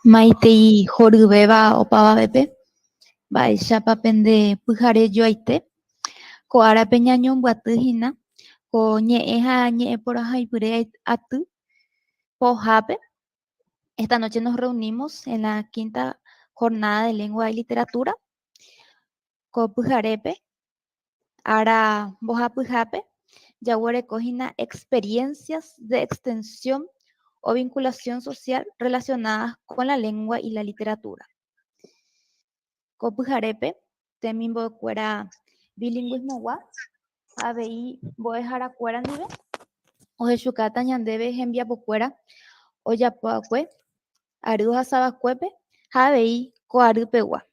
Maitei horyvéva opavavépe, mba'éichapa pende pyhare joaite, ko árape ñañombyatýhina, ko ñe'ẽ ha ñe'ẽporãhaipyre aty pohápe. Esta noche nos reunimos en la quinta jornada de lengua y literatura, ko pyharépe, ára mbohapyhápe, jaguerekohína experiencias de extensión o vinculación social relacionadas con la lengua y la literatura. Ko pyharépe, temimbo'ekuéra bilingüismogua, avei mbo'eharakuéra ndive, ohechukáta ñandéve hembiapokuéra ojapo'akue ary ohasavakuépe ha avei ko arýpegua.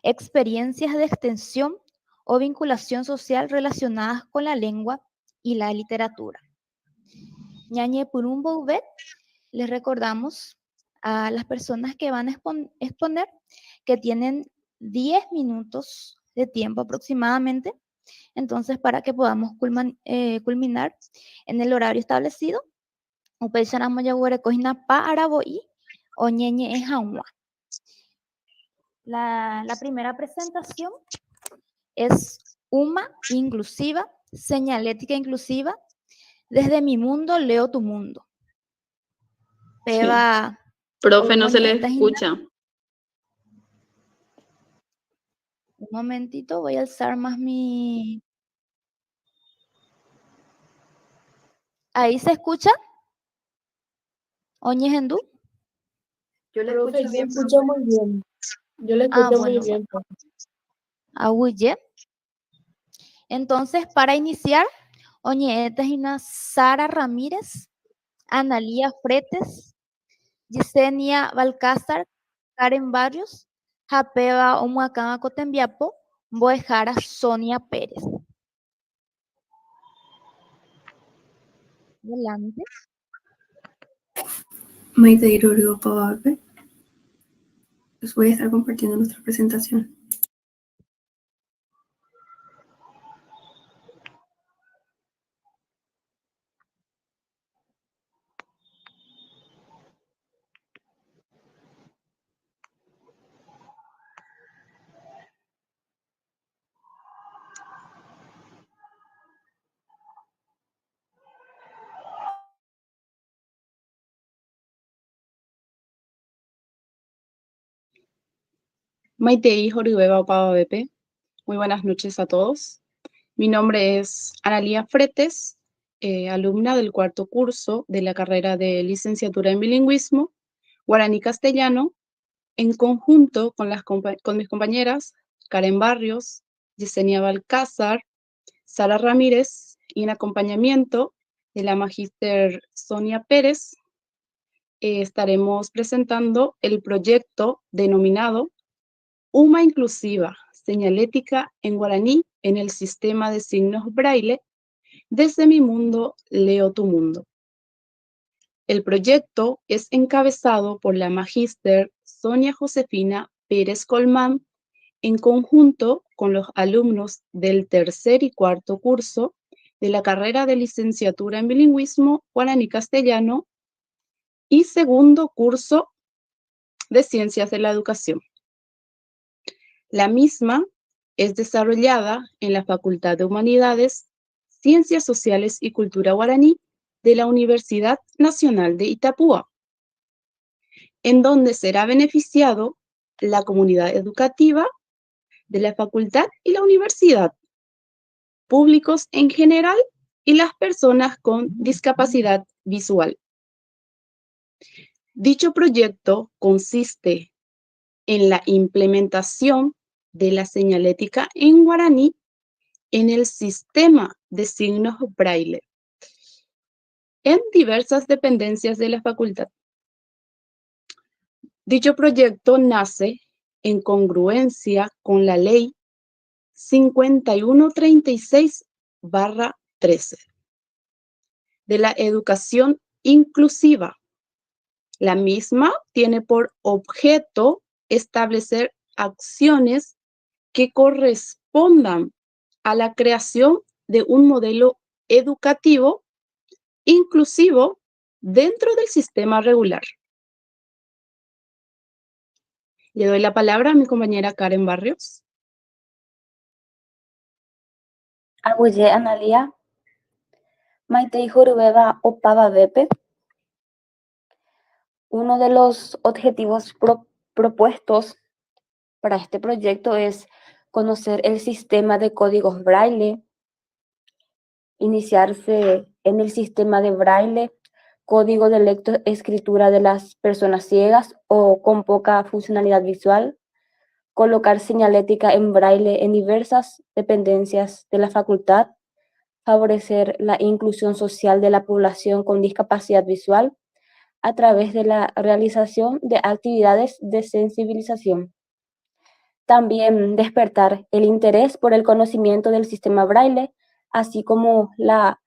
Experiencias de extensión o vinculación social relacionadas con la lengua y la literatura. Ñañepyrũ mboyve, les recordamos a las personas que van a exponer que tienen 10 minutos de tiempo aproximadamente, entonces para que podamos culminar en el horario establecido, upéicharamo jaguerekohína pa aravo'i oñeñe'ẽ hag̃ua. La primera presentación es UMA inclusiva, señalética inclusiva, desde mi mundo leo tu mundo. Peba. Sí. Profe, no se le escucha. Un momentito, voy a alzar más mi... ¿Ahí se escucha? ¿Oñe Hendú? Yo le escucho muy bien. Yo le escucho muy bien. Ahuye. Entonces, para iniciar, oñe Tejina Sara Ramírez, Analía Fretes, Yesenia Balcázar, Karen Barrios, Japeva Omuacama Cotembiapo, Boejara Sonia Pérez. Adelante. Maitei horyvéva, les voy a estar compartiendo nuestra presentación. Maitei horyvéva opavavépe. Muy buenas noches a todos. Mi nombre es Analía Fretes, alumna del cuarto curso de la carrera de licenciatura en bilingüismo, guaraní-castellano, en conjunto con mis compañeras Karen Barrios, Yesenia Balcázar, Sara Ramírez y en acompañamiento de la magíster Sonia Pérez, estaremos presentando el proyecto denominado UMA Inclusiva, Señalética en Guaraní en el Sistema de Signos Braille, desde mi mundo leo tu mundo. El proyecto es encabezado por la magíster Sonia Josefina Pérez Colmán, en conjunto con los alumnos del tercer y cuarto curso de la carrera de licenciatura en bilingüismo guaraní-castellano y segundo curso de Ciencias de la Educación. La misma es desarrollada en la Facultad de Humanidades, Ciencias Sociales y Cultura Guaraní de la Universidad Nacional de Itapúa, en donde será beneficiado la comunidad educativa de la facultad y la universidad, públicos en general y las personas con discapacidad visual. Dicho proyecto consiste en la implementación de la señalética en guaraní en el sistema de signos braille en diversas dependencias de la facultad. Dicho proyecto nace en congruencia con la ley 5136/13 de la educación inclusiva. La misma tiene por objeto establecer acciones que correspondan a la creación de un modelo educativo inclusivo dentro del sistema regular. Le doy la palabra a mi compañera Karen Barrios. Aguye Analia, Maitei Jorubeba Opava Bepe. Uno de los objetivos propuestos para este proyecto es conocer el sistema de códigos Braille, iniciarse en el sistema de Braille, código de lectoescritura de las personas ciegas o con poca funcionalidad visual, colocar señalética en Braille en diversas dependencias de la facultad, favorecer la inclusión social de la población con discapacidad visual a través de la realización de actividades de sensibilización. También despertar el interés por el conocimiento del sistema Braille, así como la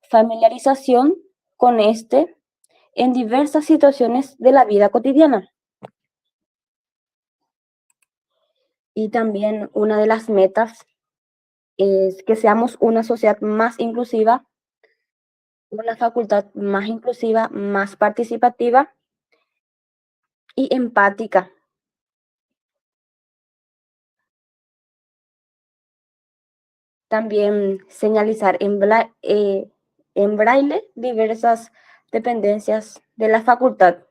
familiarización con este en diversas situaciones de la vida cotidiana. Y también una de las metas es que seamos una sociedad más inclusiva, una facultad más inclusiva, más participativa y empática. También señalizar en braille diversas dependencias de la facultad.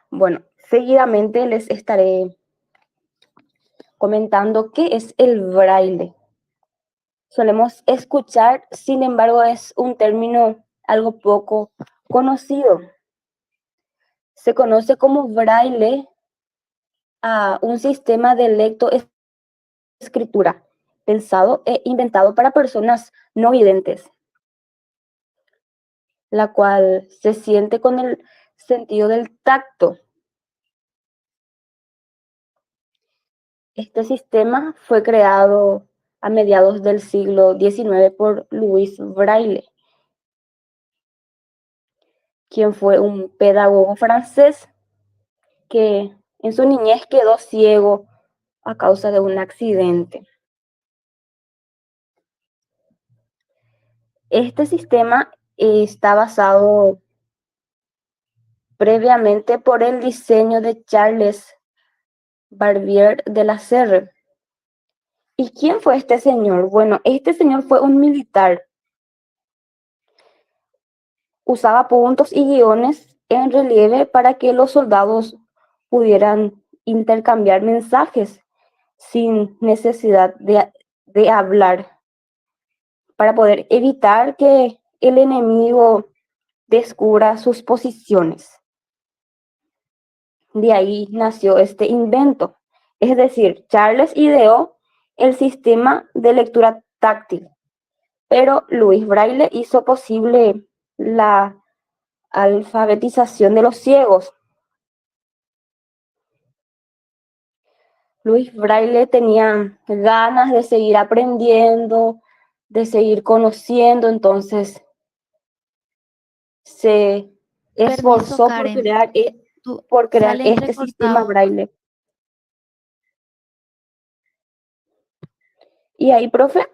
Bueno, seguidamente les estaré comentando qué es el braille. Solemos escuchar, sin embargo, es un término algo poco conocido. Se conoce como braille a un sistema de lectoescritura pensado e inventado para personas no videntes, la cual se siente con el sentido del tacto. Este sistema fue creado a mediados del siglo XIX por Louis Braille, quien fue un pedagogo francés que en su niñez quedó ciego a causa de un accidente. Este sistema está basado previamente por el diseño de Charles Barbier de la Serre. ¿Y quién fue este señor? Bueno, este señor fue un militar. Usaba puntos y guiones en relieve para que los soldados pudieran intercambiar mensajes sin necesidad de hablar, para poder evitar que el enemigo descubra sus posiciones. De ahí nació este invento. Es decir, Charles ideó el sistema de lectura táctil, pero Louis Braille hizo posible la alfabetización de los ciegos. Louis Braille tenía ganas de seguir aprendiendo, de seguir conociendo, entonces se esforzó Karen. por crear Sale este sistema entrecortado. Braille. ¿Y ahí, profe?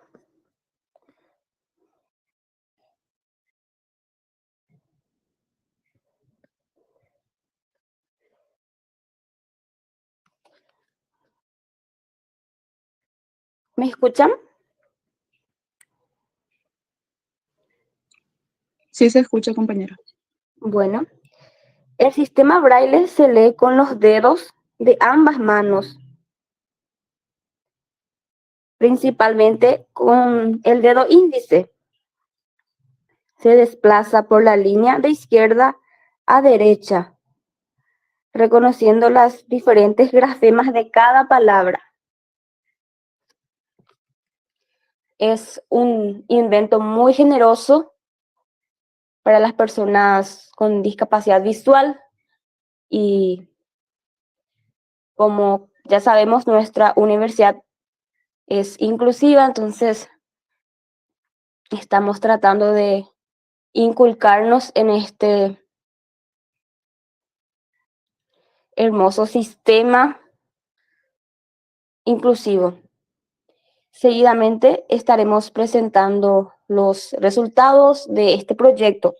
¿Me escuchan? Sí se escucha, compañera. Bueno, el sistema Braille se lee con los dedos de ambas manos, principalmente con el dedo índice. Se desplaza por la línea de izquierda a derecha, reconociendo las diferentes grafemas de cada palabra. Es un invento muy generoso para las personas con discapacidad visual y, como ya sabemos, nuestra universidad es inclusiva, entonces estamos tratando de inculcarnos en este hermoso sistema inclusivo. Seguidamente estaremos presentando los resultados de este proyecto.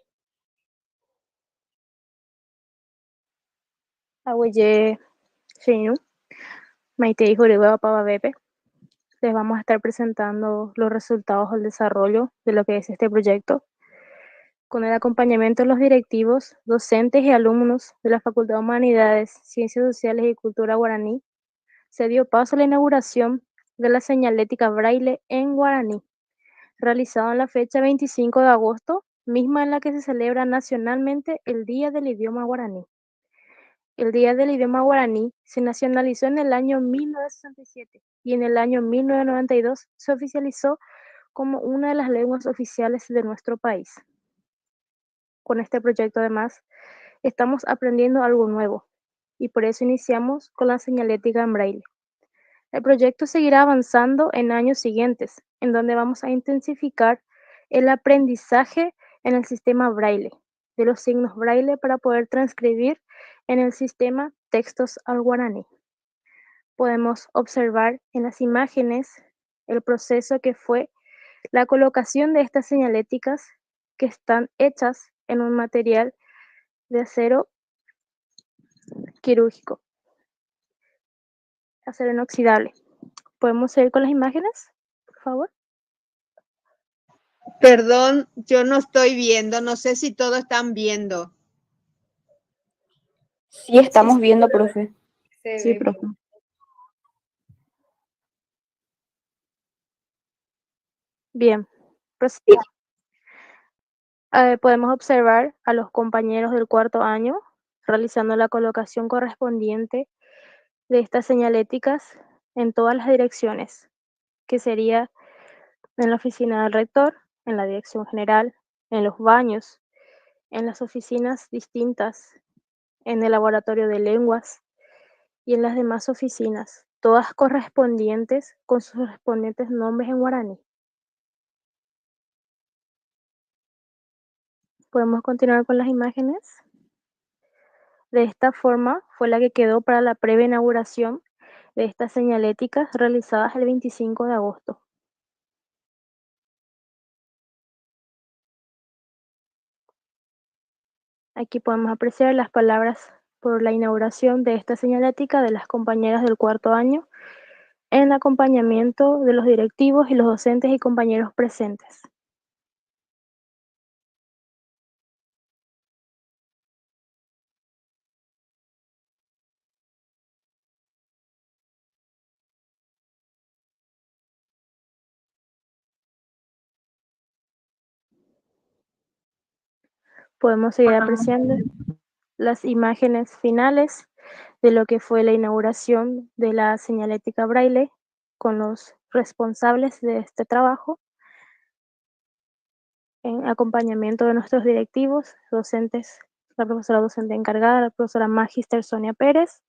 Ahuye Shinu, Maite y Juriba Pavabepe. Les vamos a estar presentando los resultados del desarrollo de lo que es este proyecto, con el acompañamiento de los directivos, docentes y alumnos de la Facultad de Humanidades, Ciencias Sociales y Cultura Guaraní. Se dio paso a la inauguración de la señalética Braille en guaraní, realizado en la fecha 25 de agosto, misma en la que se celebra nacionalmente el Día del Idioma Guaraní. El Día del Idioma Guaraní se nacionalizó en el año 1967 y en el año 1992 se oficializó como una de las lenguas oficiales de nuestro país. Con este proyecto, además, estamos aprendiendo algo nuevo y por eso iniciamos con la señalética en braille. El proyecto seguirá avanzando en años siguientes, en donde vamos a intensificar el aprendizaje en el sistema braille, de los signos braille para poder transcribir en el sistema textos al guaraní. Podemos observar en las imágenes el proceso que fue la colocación de estas señaléticas que están hechas en un material de acero quirúrgico, acero inoxidable. ¿Podemos seguir con las imágenes, por favor? Perdón, yo no estoy viendo, no sé si todos están viendo. Sí, estamos viendo, profe. Sí, profe. Bien, proseguimos. Podemos observar a los compañeros del cuarto año realizando la colocación correspondiente de estas señaléticas en todas las direcciones, que sería en la oficina del rector, en la dirección general, en los baños, en las oficinas distintas, en el laboratorio de lenguas y en las demás oficinas, todas correspondientes con sus correspondientes nombres en guaraní. Podemos continuar con las imágenes. De esta forma fue la que quedó para la previa inauguración de estas señaléticas realizadas el 25 de agosto. Aquí podemos apreciar las palabras por la inauguración de esta señalética de las compañeras del cuarto año en acompañamiento de los directivos y los docentes y compañeros presentes. Podemos seguir apreciando las imágenes finales de lo que fue la inauguración de la señalética Braille con los responsables de este trabajo en acompañamiento de nuestros directivos, docentes, la profesora docente encargada, la profesora Magister Sonia Pérez,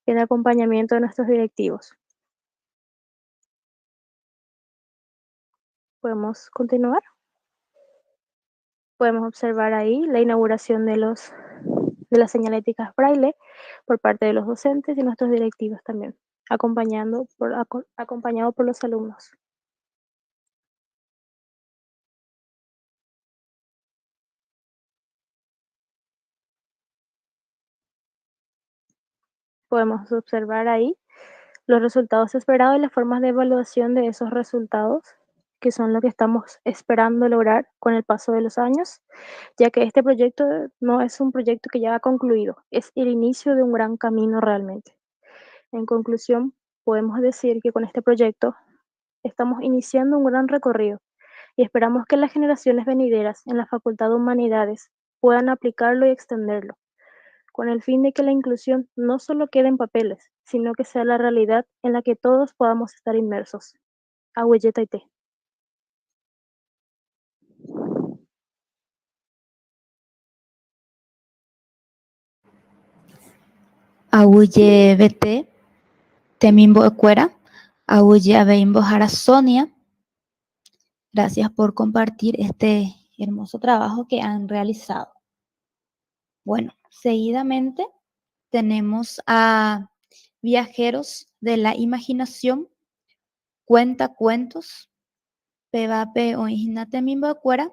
y en acompañamiento de nuestros directivos. ¿Podemos continuar? Podemos observar ahí la inauguración de las señaléticas Braille por parte de los docentes y nuestros directivos también, acompañado por los alumnos. Podemos observar ahí los resultados esperados y las formas de evaluación de esos resultados, que son lo que estamos esperando lograr con el paso de los años, ya que este proyecto no es un proyecto que ya ha concluido, es el inicio de un gran camino realmente. En conclusión, podemos decir que con este proyecto estamos iniciando un gran recorrido y esperamos que las generaciones venideras en la Facultad de Humanidades puedan aplicarlo y extenderlo, con el fin de que la inclusión no solo quede en papeles, sino que sea la realidad en la que todos podamos estar inmersos. Ahuye Taité. Ahuye Bete, Temimbo Ecuera, Ahuye Abeimbo Jara Sonia. Gracias por compartir este hermoso trabajo que han realizado. Bueno, seguidamente tenemos a Viajeros de la Imaginación, cuenta cuentos, pevape o ignate mimbacuera,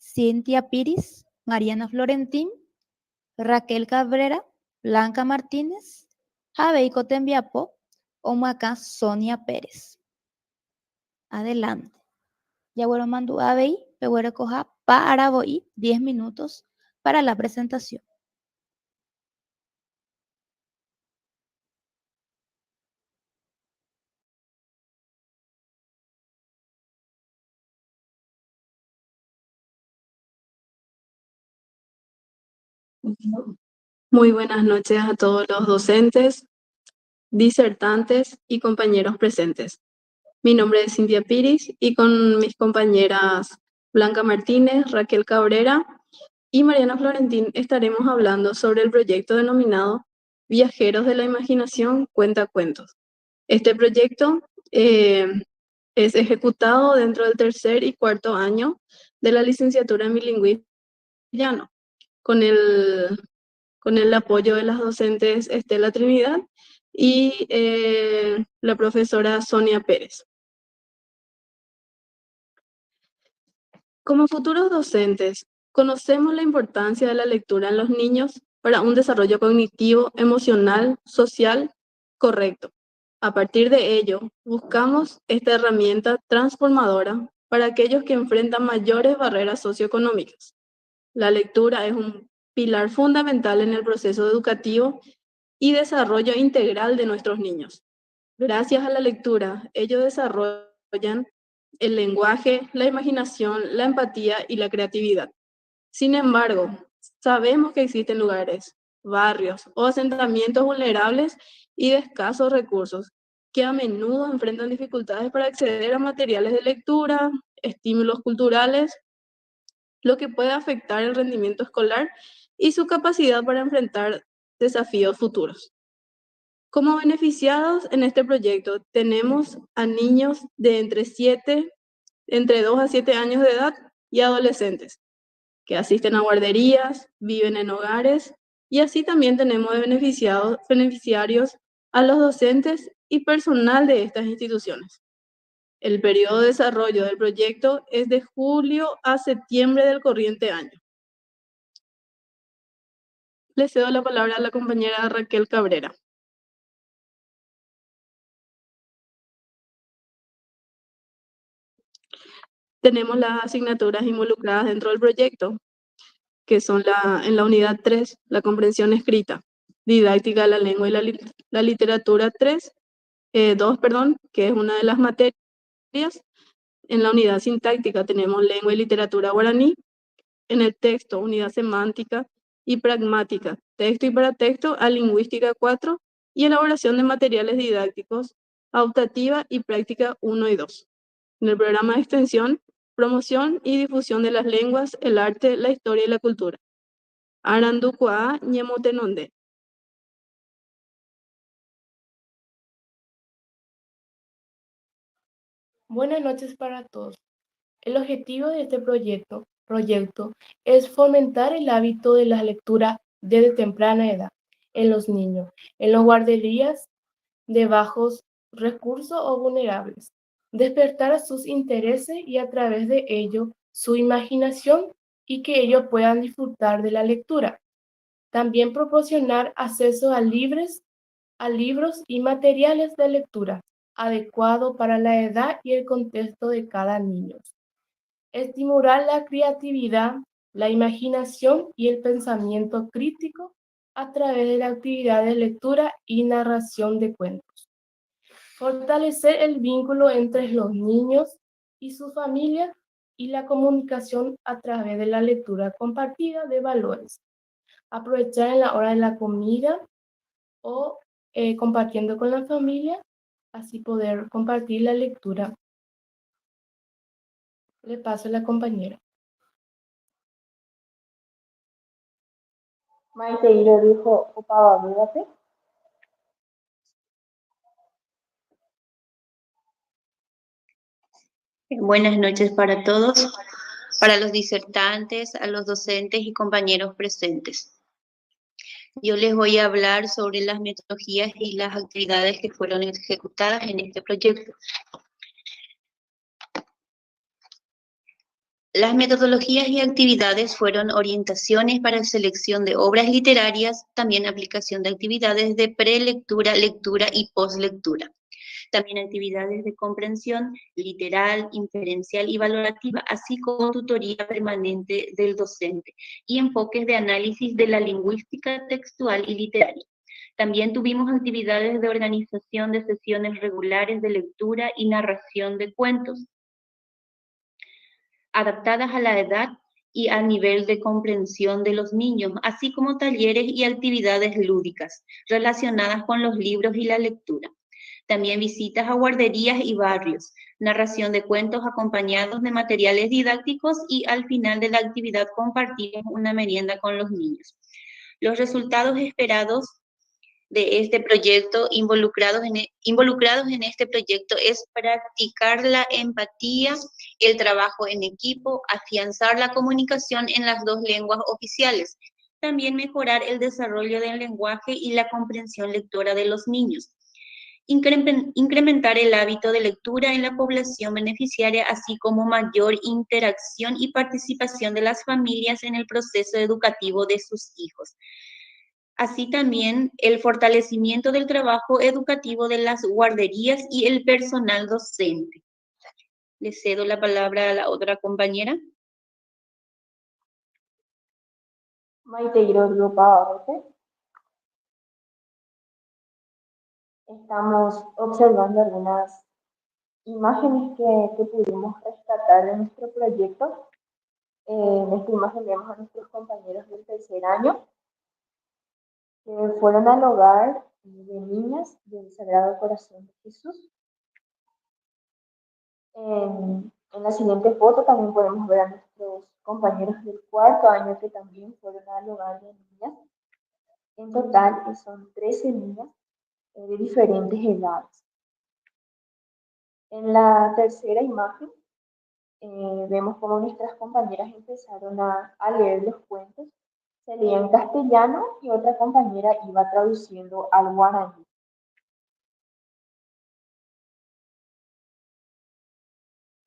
Cintia Piris, Mariana Florentín, Raquel Cabrera, Blanca Martínez, Jabeiko Tembiapo, Omacá Sonia Pérez. Adelante. Ya bueno, mando Abei, pero coja para hoy 10 minutos para la presentación. Muy buenas noches a todos los docentes, disertantes y compañeros presentes. Mi nombre es Cintia Piris y con mis compañeras Blanca Martínez, Raquel Cabrera y Mariana Florentín estaremos hablando sobre el proyecto denominado Viajeros de la Imaginación Cuenta Cuentos. Este proyecto es ejecutado dentro del tercer y cuarto año de la licenciatura en bilingüismo castellano, con el apoyo de las docentes Estela Trinidad y la profesora Sonia Pérez. Como futuros docentes, conocemos la importancia de la lectura en los niños para un desarrollo cognitivo, emocional, social correcto. A partir de ello, buscamos esta herramienta transformadora para aquellos que enfrentan mayores barreras socioeconómicas. La lectura es un pilar fundamental en el proceso educativo y desarrollo integral de nuestros niños. Gracias a la lectura, ellos desarrollan el lenguaje, la imaginación, la empatía y la creatividad. Sin embargo, sabemos que existen lugares, barrios o asentamientos vulnerables y de escasos recursos que a menudo enfrentan dificultades para acceder a materiales de lectura, estímulos culturales, lo que puede afectar el rendimiento escolar y su capacidad para enfrentar desafíos futuros. Como beneficiados en este proyecto tenemos a niños de entre 2 a 7 años de edad y adolescentes que asisten a guarderías, viven en hogares y así también tenemos de beneficiarios a los docentes y personal de estas instituciones. El periodo de desarrollo del proyecto es de julio a septiembre del corriente año. Le cedo la palabra a la compañera Raquel Cabrera. Tenemos las asignaturas involucradas dentro del proyecto, que son en la unidad 3, la comprensión escrita, didáctica de la lengua y la literatura 2, que es una de las materias. En la unidad sintáctica tenemos lengua y literatura guaraní. En el texto, unidad semántica y pragmática, texto y paratexto a lingüística 4 y elaboración de materiales didácticos, optativa y práctica 1 y 2. En el programa de extensión, promoción y difusión de las lenguas, el arte, la historia y la cultura. Arandukua Ñemotenonde. Buenas noches para todos. El objetivo de este proyecto es fomentar el hábito de la lectura desde temprana edad en los niños, en las guarderías de bajos recursos o vulnerables, despertar sus intereses y a través de ello su imaginación y que ellos puedan disfrutar de la lectura. También proporcionar acceso a libros y materiales de lectura adecuado para la edad y el contexto de cada niño. Estimular la creatividad, la imaginación y el pensamiento crítico a través de la actividad de lectura y narración de cuentos. Fortalecer el vínculo entre los niños y su familia y la comunicación a través de la lectura compartida de valores. Aprovechar en la hora de la comida o compartiendo con la familia, así poder compartir la lectura. Le paso a la compañera. Maite Iro dijo, ocupaba, ¿verdad? Buenas noches para todos, para los disertantes, a los docentes y compañeros presentes. Yo les voy a hablar sobre las metodologías y las actividades que fueron ejecutadas en este proyecto. Las metodologías y actividades fueron orientaciones para selección de obras literarias, también aplicación de actividades de prelectura, lectura y postlectura. También actividades de comprensión literal, inferencial y valorativa, así como tutoría permanente del docente y enfoques de análisis de la lingüística textual y literaria. También tuvimos actividades de organización de sesiones regulares de lectura y narración de cuentos, adaptadas a la edad y a nivel de comprensión de los niños, así como talleres y actividades lúdicas relacionadas con los libros y la lectura. También visitas a guarderías y barrios, narración de cuentos acompañados de materiales didácticos y al final de la actividad compartimos una merienda con los niños. Los resultados esperados de este proyecto, involucrados en este proyecto, es practicar la empatía, el trabajo en equipo, afianzar la comunicación en las dos lenguas oficiales, también mejorar el desarrollo del lenguaje y la comprensión lectora de los niños, incrementar el hábito de lectura en la población beneficiaria, así como mayor interacción y participación de las familias en el proceso educativo de sus hijos. Así también el fortalecimiento del trabajo educativo de las guarderías y el personal docente. Le cedo la palabra a la otra compañera. Maite Irorio Pavarotti. Estamos observando algunas imágenes que pudimos rescatar de nuestro proyecto. En esta imagen vemos a nuestros compañeros del tercer año que fueron al hogar de niñas del Sagrado Corazón de Jesús. En la siguiente foto también podemos ver a nuestros compañeros del cuarto año que también fueron al hogar de niñas. En total son 13 niñas de diferentes edades. En la tercera imagen vemos cómo nuestras compañeras empezaron a leer los cuentos. Se leía en castellano y otra compañera iba traduciendo al guaraní.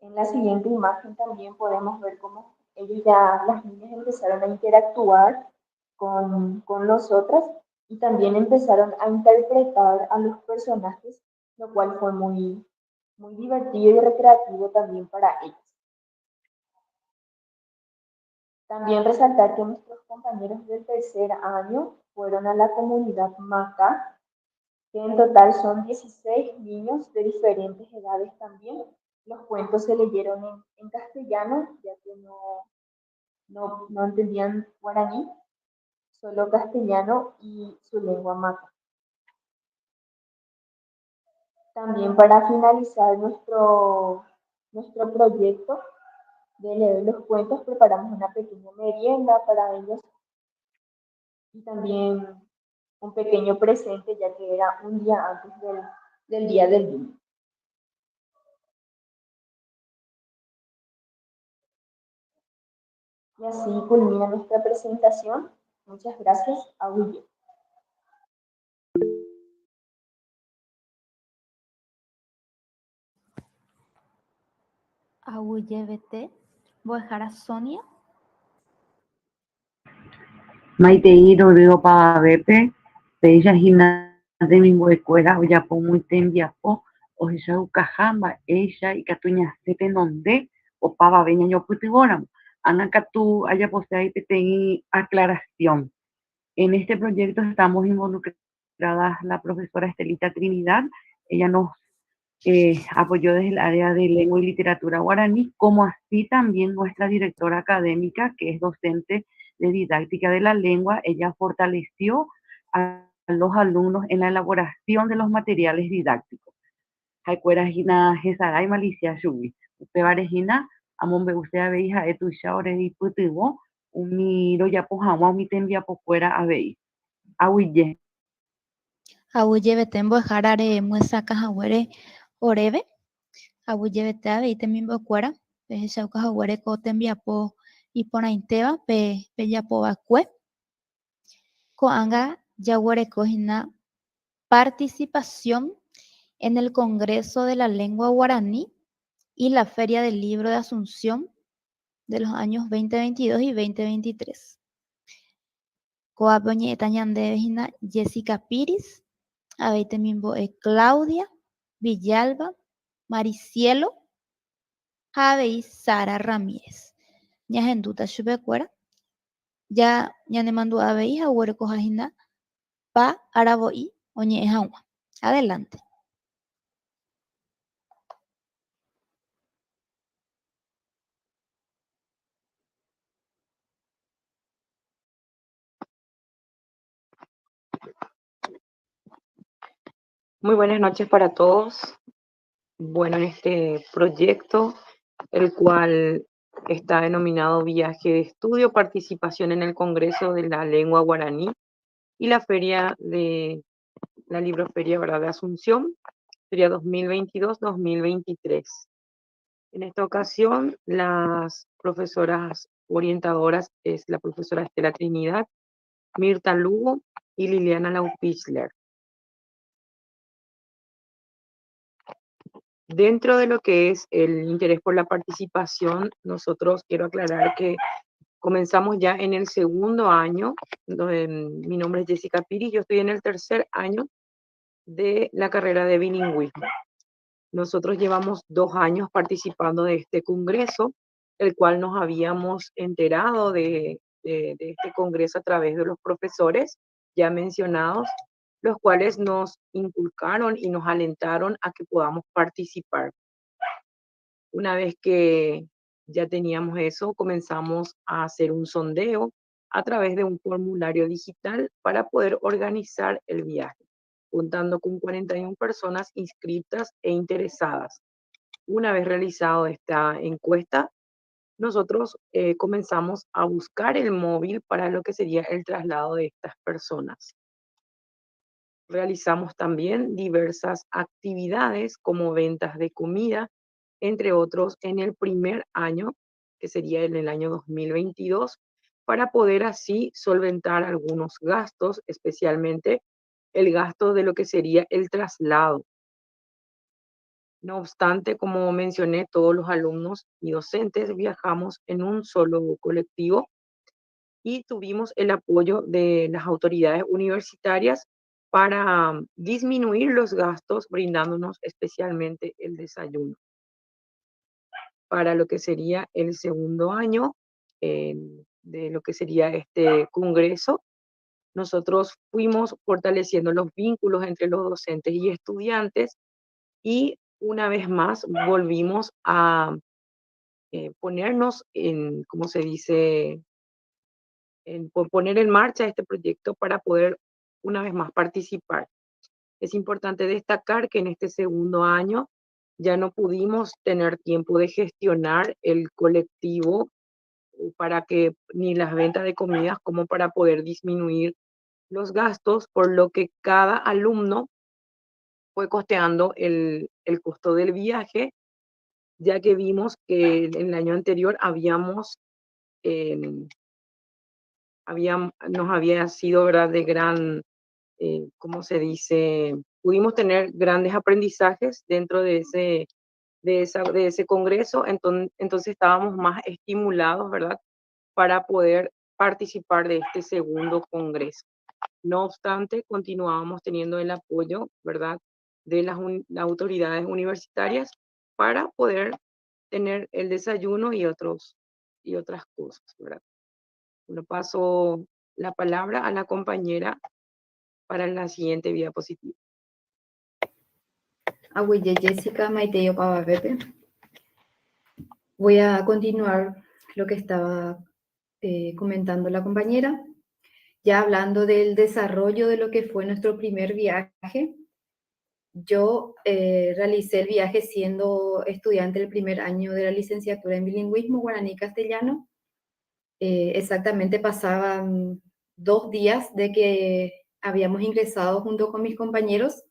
En la siguiente imagen también podemos ver cómo las niñas empezaron a interactuar con nosotras y también empezaron a interpretar a los personajes, lo cual fue muy, muy divertido y recreativo también para ellas. También resaltar que nuestros compañeros del tercer año fueron a la comunidad Maca, que en total son 16 niños de diferentes edades también. Los cuentos se leyeron en castellano, ya que no entendían guaraní, solo castellano y su lengua Maca. También para finalizar nuestro proyecto de leer los cuentos, preparamos una pequeña merienda para ellos y también un pequeño presente, ya que era un día antes del Día del Niño. Y así culmina nuestra presentación. Muchas gracias. Audio. Auyevete, voy a dejar a Sonia. Maite Irorio Pavarotti, Peya Gina de mi escuela, o ya po muy tembiapo, o ya ukahamba, ella y catuña se tenonde, o pava veña yo putigoram. Anaka tú haya posee y te aclaración. En este proyecto estamos involucradas la profesora Estelita Trinidad. Ella nos apoyó desde el área de lengua y literatura guaraní, como así también nuestra directora académica, que es docente de didáctica de la lengua. Ella fortaleció a los alumnos en la elaboración de los materiales didácticos. Haikuerajina Jesaray Malicia Shubi. Usted varejina, amombe usted abeija etuisha ore y putivo, umiro ya pojama, mi tembia por fuera abei. Ahuille. Auyevete, voy a dejar a muestra cajahuere oreve. Auyevete a veite mi bocuera. Peje chau cajahuere coten viapo y ponainteba, pe yapo vacue. Coanga yahuere cojina participación en el Congreso de la Lengua Guaraní y la Feria del Libro de Asunción de los años 2022 y 2023. Coapoñe Tañande Vejina Jessica Piris, Abeite Mimbo Claudia Villalba, Maricielo, Javei Sara Ramírez. Ñahenduta Chubecuera, ya Ñanemandu Abei Jahuereco Jajina, Pa Araboí, Oñe Jaua. Adelante. Muy buenas noches para todos. Bueno, en este proyecto, el cual está denominado Viaje de Estudio, Participación en el Congreso de la Lengua Guaraní y la Feria de la Libroferia, ¿verdad?, de Asunción, Feria 2022-2023. En esta ocasión, las profesoras orientadoras es la profesora Estela Trinidad, Mirta Lugo y Liliana Laupichler. Dentro de lo que es el interés por la participación, nosotros quiero aclarar que comenzamos ya en el segundo año. Mi nombre es Jessica Piris, yo estoy en el tercer año de la carrera de bilingüismo. Nosotros llevamos 2 años participando de este congreso, el cual nos habíamos enterado de este congreso a través de los profesores ya mencionados, los cuales nos inculcaron y nos alentaron a que podamos participar. Una vez que ya teníamos eso, comenzamos a hacer un sondeo a través de un formulario digital para poder organizar el viaje, contando con 41 personas inscritas e interesadas. Una vez realizado esta encuesta, nosotros comenzamos a buscar el móvil para lo que sería el traslado de estas personas. Realizamos también diversas actividades como ventas de comida, entre otros, en el primer año, que sería en el año 2022, para poder así solventar algunos gastos, especialmente el gasto de lo que sería el traslado. No obstante, como mencioné, todos los alumnos y docentes viajamos en un solo colectivo y tuvimos el apoyo de las autoridades universitarias para disminuir los gastos, brindándonos especialmente el desayuno. Para lo que sería el segundo año de lo que sería este congreso, nosotros fuimos fortaleciendo los vínculos entre los docentes y estudiantes y una vez más volvimos a ponernos en, ¿cómo se dice?, poner en marcha este proyecto para poder una vez más participar. Es importante destacar que en este segundo año ya no pudimos tener tiempo de gestionar el colectivo para que ni las ventas de comidas como para poder disminuir los gastos, por lo que cada alumno fue costeando el costo del viaje, ya que vimos que en el año anterior nos había sido, ¿verdad?, de gran, ¿cómo se dice? Pudimos tener grandes aprendizajes dentro de ese congreso, entonces estábamos más estimulados, ¿verdad?, para poder participar de este segundo congreso. No obstante, continuábamos teniendo el apoyo, ¿verdad?, de las autoridades universitarias para poder tener el desayuno y otras cosas, ¿verdad? Le paso la palabra a la compañera para la siguiente diapositiva. Aguille Jessica Maiteo Pavapepe. Voy a continuar lo que estaba comentando la compañera, ya hablando del desarrollo de lo que fue nuestro primer viaje. Yo realicé el viaje siendo estudiante del primer año de la licenciatura en bilingüismo guaraní-castellano. Exactamente pasaban 2 días de que habíamos ingresado junto con mis compañeros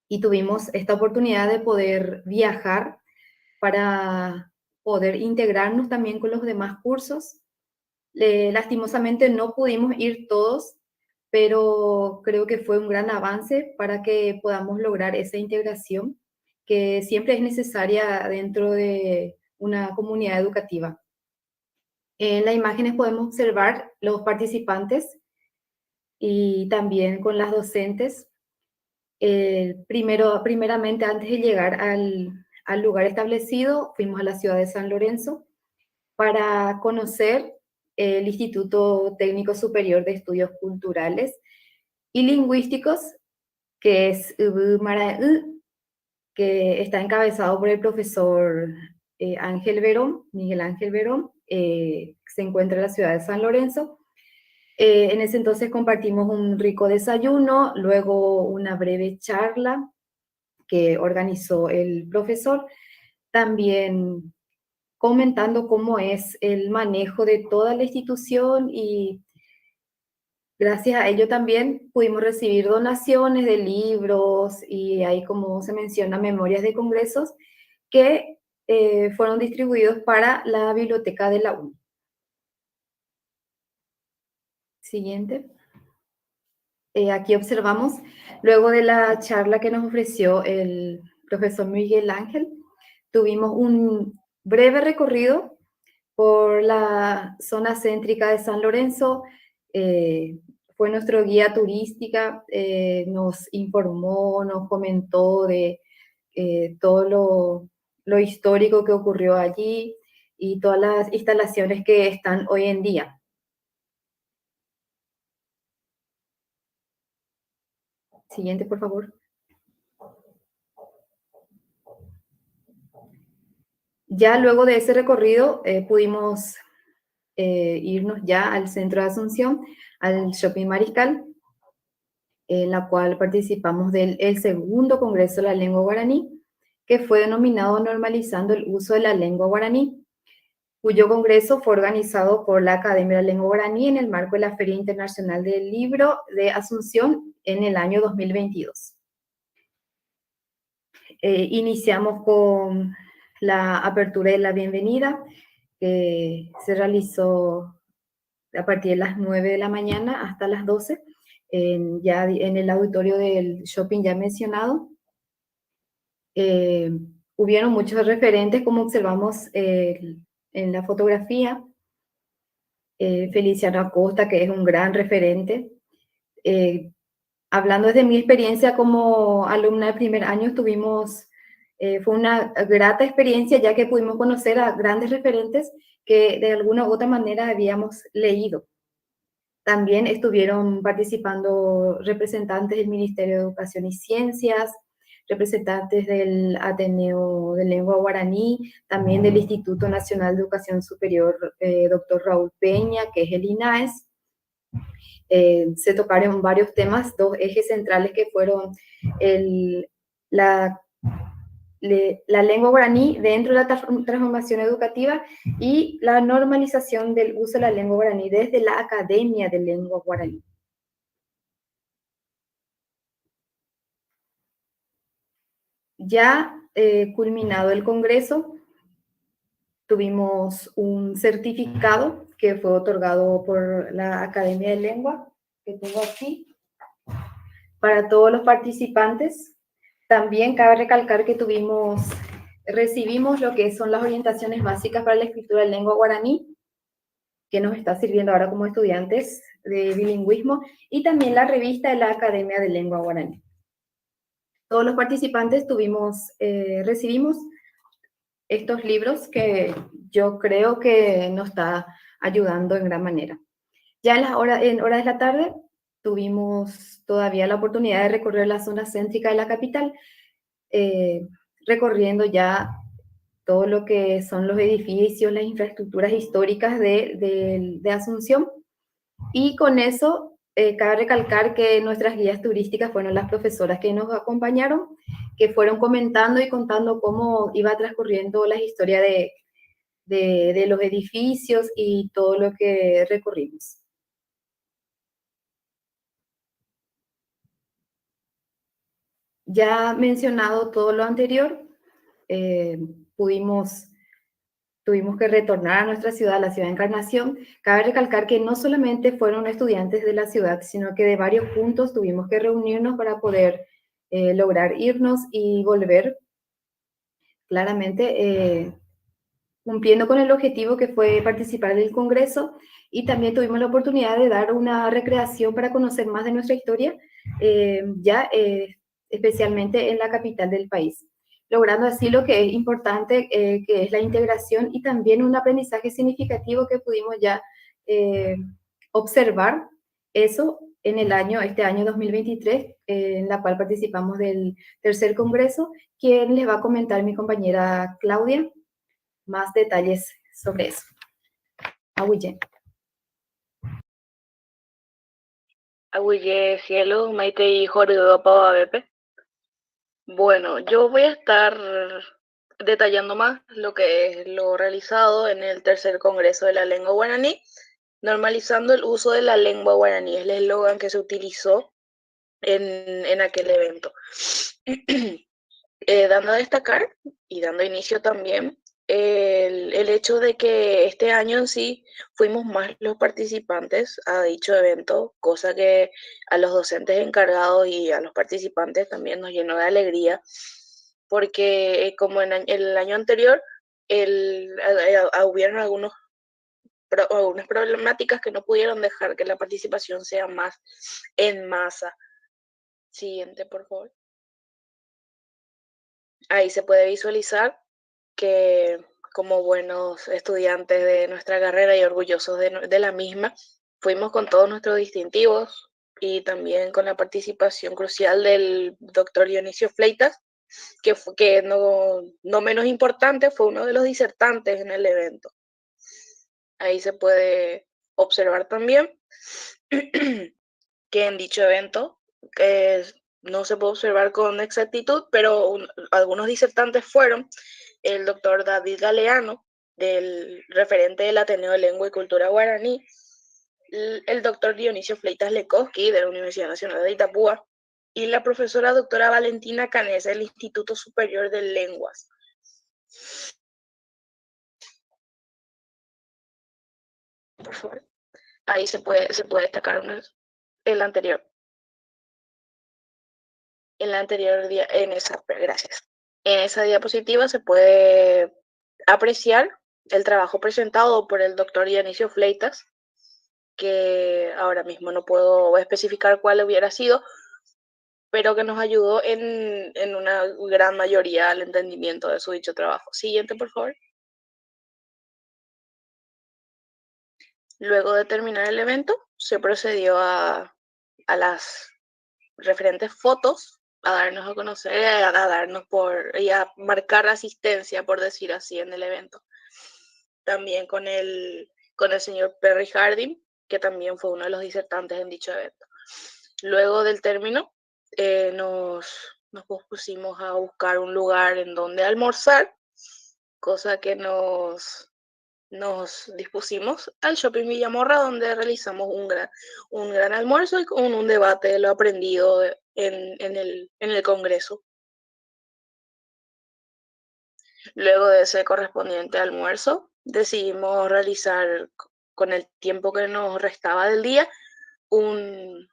y tuvimos esta oportunidad de poder viajar para poder integrarnos también con los demás cursos. Lastimosamente no pudimos ir todos, pero creo que fue un gran avance para que podamos lograr esa integración que siempre es necesaria dentro de una comunidad educativa. En las imágenes podemos observar los participantes y también con las docentes. Primeramente, antes de llegar al lugar establecido, fuimos a la ciudad de San Lorenzo para conocer el Instituto Técnico Superior de Estudios Culturales y Lingüísticos, que es UBU-MARAE, que está encabezado por el profesor Ángel Verón, Miguel Ángel Verón, se encuentra en la ciudad de San Lorenzo. En ese entonces compartimos un rico desayuno, luego una breve charla que organizó el profesor, también comentando cómo es el manejo de toda la institución, y gracias a ello también pudimos recibir donaciones de libros y hay, como se menciona, memorias de congresos que fueron distribuidos para la biblioteca de la UNI. Siguiente. Aquí observamos, luego de la charla que nos ofreció el profesor Miguel Ángel, tuvimos un breve recorrido por la zona céntrica de San Lorenzo. Fue nuestro guía turística, nos informó, nos comentó de todo lo histórico que ocurrió allí y todas las instalaciones que están hoy en día. Siguiente, por favor. Ya luego de ese recorrido pudimos irnos ya al centro de Asunción, al Shopping Mariscal, en la cual participamos del segundo Congreso de la Lengua Guaraní, que fue denominado Normalizando el Uso de la Lengua Guaraní, cuyo congreso fue organizado por la Academia de la Lengua Guaraní en el marco de la Feria Internacional del Libro de Asunción en el año 2022. Iniciamos con la apertura de la bienvenida, que se realizó a partir de las 9 de la mañana hasta las 12, ya en el auditorio del shopping ya mencionado. Hubieron muchos referentes, como observamos en la fotografía. Feliciano Acosta, que es un gran referente. Hablando desde mi experiencia como alumna de primer año, fue una grata experiencia, ya que pudimos conocer a grandes referentes que de alguna u otra manera habíamos leído. También estuvieron participando representantes del Ministerio de Educación y Ciencias, representantes del Ateneo de Lengua Guaraní, también del Instituto Nacional de Educación Superior, doctor Raúl Peña, que es el INAES. Se tocaron varios temas, dos ejes centrales que fueron la lengua guaraní dentro de la transformación educativa y la normalización del uso de la lengua guaraní desde la Academia de Lengua Guaraní. Ya culminado el congreso, tuvimos un certificado que fue otorgado por la Academia de Lengua, que tengo aquí, para todos los participantes. También cabe recalcar que recibimos lo que son las orientaciones básicas para la escritura en lengua guaraní, que nos está sirviendo ahora como estudiantes de bilingüismo, y también la revista de la Academia de Lengua Guaraní. Todos los participantes recibimos estos libros que yo creo que nos está ayudando en gran manera. Ya en horas de la tarde tuvimos todavía la oportunidad de recorrer la zona céntrica de la capital, recorriendo ya todo lo que son los edificios, las infraestructuras históricas de Asunción. Y con eso, cabe recalcar que nuestras guías turísticas fueron las profesoras que nos acompañaron, que fueron comentando y contando cómo iba transcurriendo la historia de los edificios y todo lo que recorrimos. Ya mencionado todo lo anterior, tuvimos que retornar a nuestra ciudad, la ciudad de Encarnación. Cabe recalcar que no solamente fueron estudiantes de la ciudad, sino que de varios puntos tuvimos que reunirnos para poder lograr irnos y volver. Claramente cumpliendo con el objetivo que fue participar del Congreso, y también tuvimos la oportunidad de dar una recreación para conocer más de nuestra historia, especialmente en la capital del país, logrando así lo que es importante, que es la integración y también un aprendizaje significativo que pudimos ya observar eso en este año 2023, en la cual participamos del tercer congreso, quien les va a comentar mi compañera Claudia más detalles sobre eso. Ahuye. Aguille, cielo, Maite y Jorge Bepe. Bueno, yo voy a estar detallando más lo que es lo realizado en el tercer congreso de la lengua guaraní, normalizando el uso de la lengua guaraní, es el eslogan que se utilizó en aquel evento. Dando a destacar y dando inicio también el hecho de que este año en sí fuimos más los participantes a dicho evento, cosa que a los docentes encargados y a los participantes también nos llenó de alegría, porque como en el año anterior hubieron algunas problemáticas que no pudieron dejar que la participación sea más en masa. Siguiente, por favor. Ahí se puede visualizar que como buenos estudiantes de nuestra carrera y orgullosos de la misma, fuimos con todos nuestros distintivos y también con la participación crucial del doctor Dionisio Fleitas, que no menos importante, fue uno de los disertantes en el evento. Ahí se puede observar también que en dicho evento, no se puede observar con exactitud, pero algunos disertantes fueron el doctor David Galeano, del referente del Ateneo de Lengua y Cultura Guaraní, el doctor Dionisio Fleitas Lekoski, de la Universidad Nacional de Itapúa, y la profesora doctora Valentina Canesa, del Instituto Superior de Lenguas. Por favor. Ahí se puede destacar el anterior. Gracias. En esa diapositiva se puede apreciar el trabajo presentado por el doctor Dionisio Fleitas, que ahora mismo no puedo especificar cuál hubiera sido, pero que nos ayudó en una gran mayoría al entendimiento de su dicho trabajo. Siguiente, por favor. Luego de terminar el evento, se procedió a las referentes fotos, a darnos a conocer, y a marcar asistencia, por decir así, en el evento. También con el señor Perry Harding, que también fue uno de los disertantes en dicho evento. Luego del término, nos pusimos a buscar un lugar en donde almorzar, cosa que nos dispusimos al Shopping Villamorra, donde realizamos un gran almuerzo y con un debate de lo aprendido en el Congreso. Luego de ese correspondiente almuerzo, decidimos realizar, con el tiempo que nos restaba del día, un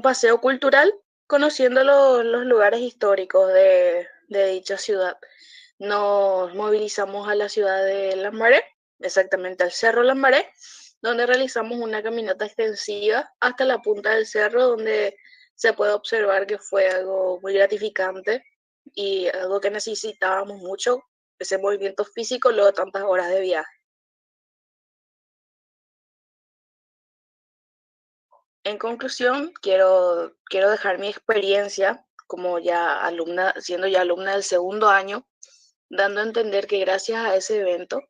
paseo cultural conociendo los lugares históricos de dicha ciudad. Nos movilizamos a la ciudad de Lambaré, exactamente al Cerro Lambaré, donde realizamos una caminata extensiva hasta la punta del cerro, donde se puede observar que fue algo muy gratificante y algo que necesitábamos mucho, ese movimiento físico luego de tantas horas de viaje. En conclusión, quiero dejar mi experiencia como siendo ya alumna del segundo año, dando a entender que gracias a ese evento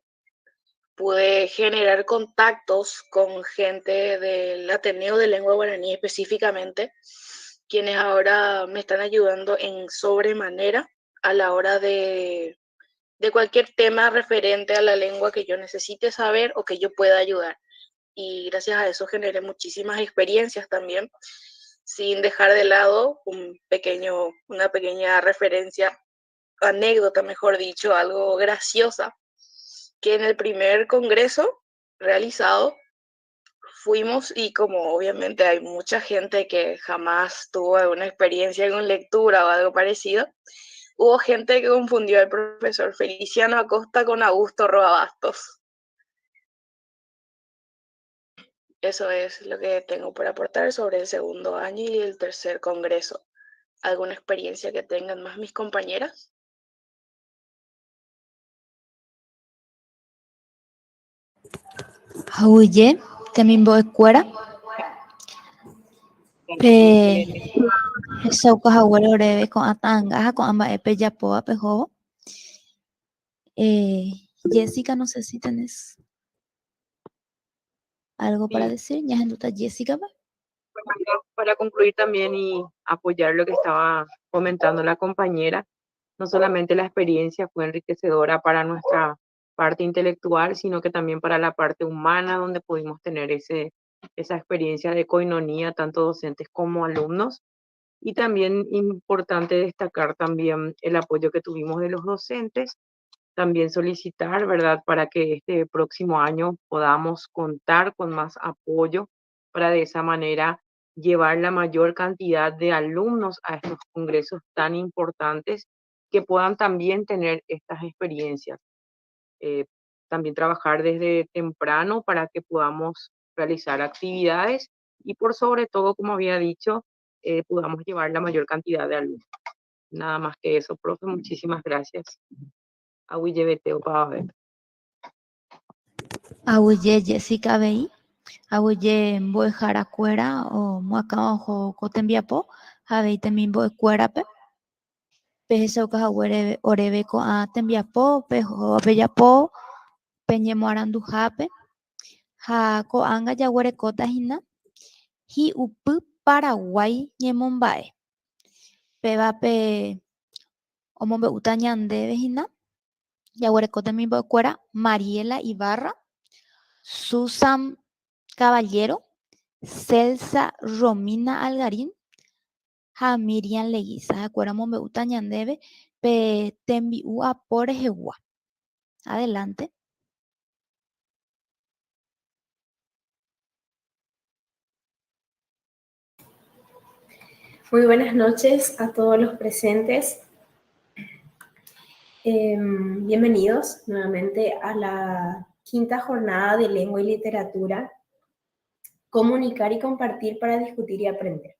pude generar contactos con gente del Ateneo de Lengua Guaraní específicamente, quienes ahora me están ayudando en sobremanera a la hora de cualquier tema referente a la lengua que yo necesite saber o que yo pueda ayudar. Y gracias a eso generé muchísimas experiencias también, sin dejar de lado una pequeña referencia, anécdota, mejor dicho, algo graciosa, que en el primer congreso realizado fuimos, y como obviamente hay mucha gente que jamás tuvo alguna experiencia con lectura o algo parecido, Hubo gente que confundió al profesor Feliciano Acosta con Augusto Roabastos. Eso es lo que tengo para aportar sobre el segundo año y el tercer congreso. ¿Alguna experiencia que tengan más mis compañeras? Hauye, temimbo escuela. Sauka hawere oreve con atanga con amba epe yapoa pejobo. Jessica, no sé si tenés algo para Sí. decir. Ya enduta Jessica. Para concluir también y apoyar lo que estaba comentando la compañera, no solamente la experiencia fue enriquecedora para nuestra parte intelectual, sino que también para la parte humana, donde pudimos tener esa experiencia de coinonía, tanto docentes como alumnos. Y también importante destacar también el apoyo que tuvimos de los docentes, también solicitar, ¿verdad?, para que este próximo año podamos contar con más apoyo para de esa manera llevar la mayor cantidad de alumnos a estos congresos tan importantes que puedan también tener estas experiencias. También trabajar desde temprano para que podamos realizar actividades y por sobre todo, como había dicho, podamos llevar la mayor cantidad de alumnos. Nada más que eso, profe, muchísimas gracias. Ahuillebete o Pavavet. Ahuye Jessica Bey. Ahuye Mboejara Cuera o Muacao o Cotembiapo. Habei temimbo escuerape. Pejesauka hawere oreve con a tembiapo, pejo apeyapo, peñemo arandujape. Ha ko'anga jaguerekóta hína hi'upy Paraguay ñemomba'e. Pévape omombe'úta ñandéve hína jaguerekóta temimbo'ekuéra Mariela Ibarra, Susan Caballero, Celsa Romina Algarín ha Miriam Leguiza. Ha'ekuéra omombe'úta ñandéve pe tembi'u apó rehegua. Adelante. Muy buenas noches a todos los presentes. Bienvenidos nuevamente a la quinta jornada de Lengua y Literatura. Comunicar y compartir para discutir y aprender.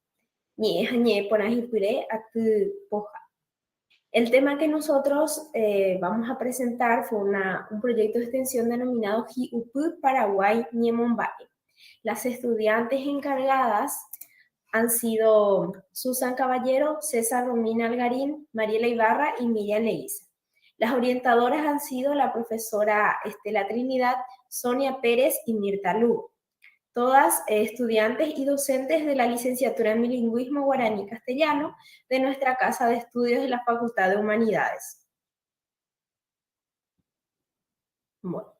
El tema que nosotros vamos a presentar fue un proyecto de extensión denominado Hi'upy Paraguay Ñemomba'e. Las estudiantes encargadas han sido Susan Caballero, César Romina Algarín, Mariela Ibarra y Miriam Leguiza. Las orientadoras han sido la profesora Estela Trinidad, Sonia Pérez y Mirta Lugo. Todas estudiantes y docentes de la licenciatura en bilingüismo guaraní-castellano de nuestra Casa de Estudios de la Facultad de Humanidades. Bueno.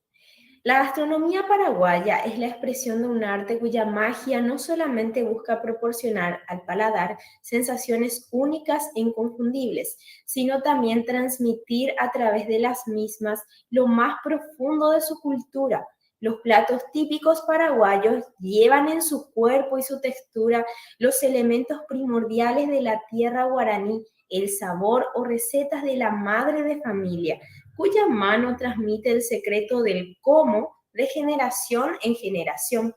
La gastronomía paraguaya es la expresión de un arte cuya magia no solamente busca proporcionar al paladar sensaciones únicas e inconfundibles, sino también transmitir a través de las mismas lo más profundo de su cultura. Los platos típicos paraguayos llevan en su cuerpo y su textura los elementos primordiales de la tierra guaraní, el sabor o recetas de la madre de familia, cuya mano transmite el secreto del cómo de generación en generación.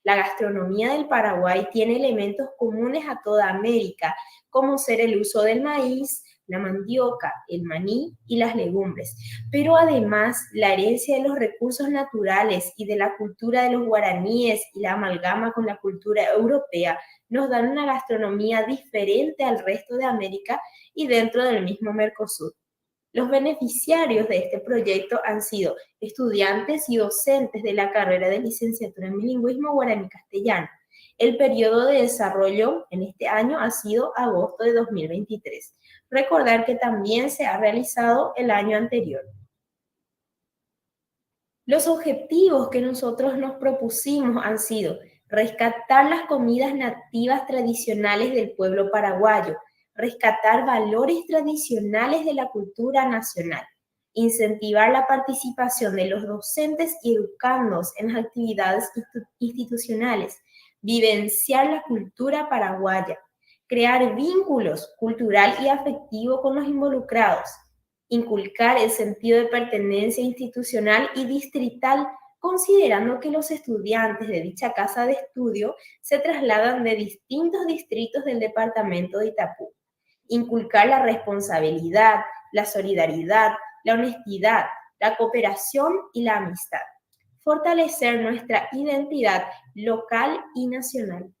La gastronomía del Paraguay tiene elementos comunes a toda América, como ser el uso del maíz, la mandioca, el maní y las legumbres. Pero además, la herencia de los recursos naturales y de la cultura de los guaraníes y la amalgama con la cultura europea nos dan una gastronomía diferente al resto de América y dentro del mismo Mercosur. Los beneficiarios de este proyecto han sido estudiantes y docentes de la carrera de licenciatura en bilingüismo guaraní-castellano. El periodo de desarrollo en este año ha sido agosto de 2023. Recordar que también se ha realizado el año anterior. Los objetivos que nosotros nos propusimos han sido rescatar las comidas nativas tradicionales del pueblo paraguayo, rescatar valores tradicionales de la cultura nacional, incentivar la participación de los docentes y educandos en las actividades institucionales, vivenciar la cultura paraguaya, crear vínculos cultural y afectivo con los involucrados, inculcar el sentido de pertenencia institucional y distrital, considerando que los estudiantes de dicha casa de estudio se trasladan de distintos distritos del departamento de Itapú. Inculcar la responsabilidad, la solidaridad, la honestidad, la cooperación y la amistad. Fortalecer nuestra identidad local y nacional.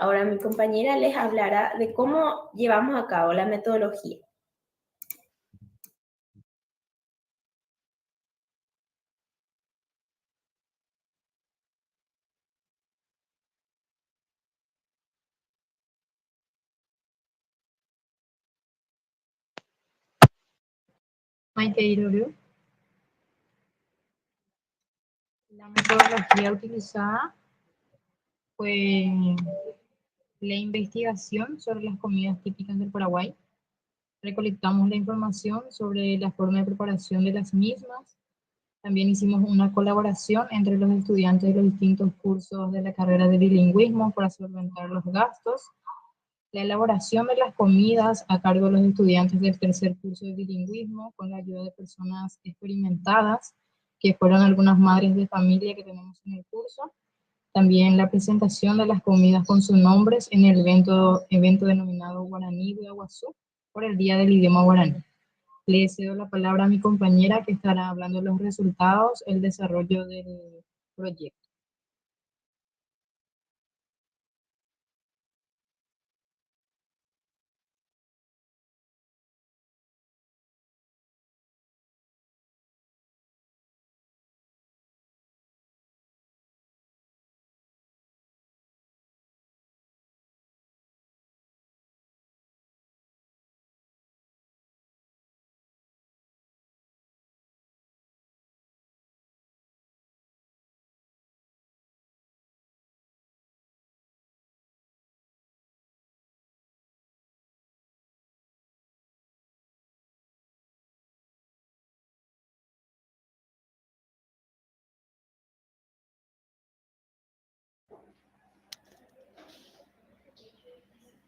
Ahora mi compañera les hablará de cómo llevamos a cabo la metodología. Maite Iruru. La metodología utilizada fue la investigación sobre las comidas típicas del Paraguay. Recolectamos la información sobre la forma de preparación de las mismas. También hicimos una colaboración entre los estudiantes de los distintos cursos de la carrera de bilingüismo para solventar los gastos. La elaboración de las comidas a cargo de los estudiantes del tercer curso de bilingüismo con la ayuda de personas experimentadas, que fueron algunas madres de familia que tenemos en el curso. También la presentación de las comidas con sus nombres en el evento denominado Guaraní de Aguazú por el Día del Idioma Guaraní. Le cedo la palabra a mi compañera que estará hablando de los resultados, el desarrollo del proyecto.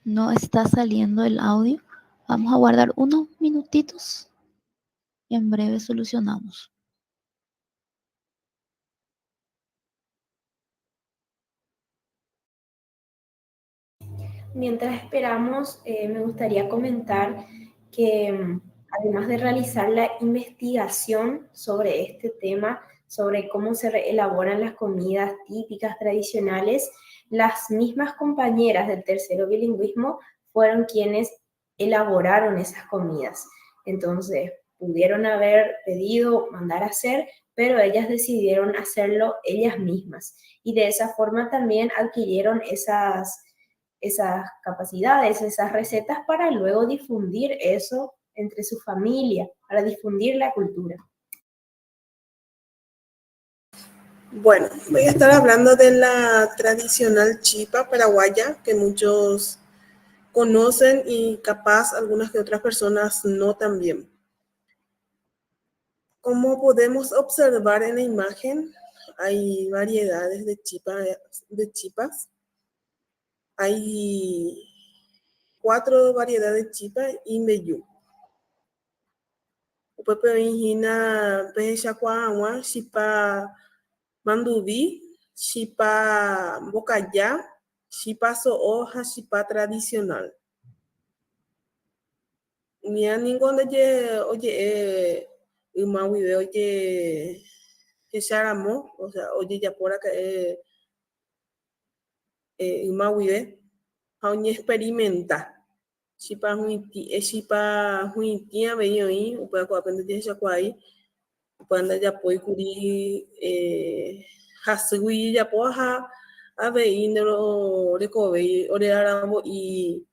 No está saliendo el audio. Vamos a guardar unos minutitos y en breve solucionamos. Mientras esperamos, me gustaría comentar que además de realizar la investigación sobre este tema, sobre cómo se elaboran las comidas típicas tradicionales, las mismas compañeras del tercero bilingüismo fueron quienes elaboraron esas comidas. Entonces, pudieron haber pedido, mandar a hacer, pero ellas decidieron hacerlo ellas mismas. Y de esa forma también adquirieron esas capacidades, esas recetas para luego difundir eso entre su familia, para difundir la cultura. Bueno, voy a estar hablando de la tradicional chipa paraguaya que muchos conocen y capaz algunas que otras personas no tan bien. Como podemos observar en la imagen, hay variedades de chipas. Hay 4 variedades de chipa y meyú. Pepe Vingina, Pejacuagua, chipa Mandubi, chipa Bocayá, chipa Sohoja, chipa tradicional. Mia ninguém oye uma video oye Xaramo, o sea, oye ya por acá uma video, aunque experimenta. Chipa huitia veio aí, o para aprender de Jacuai, quando já foi curi hasui já porra a ver no recover oraramo e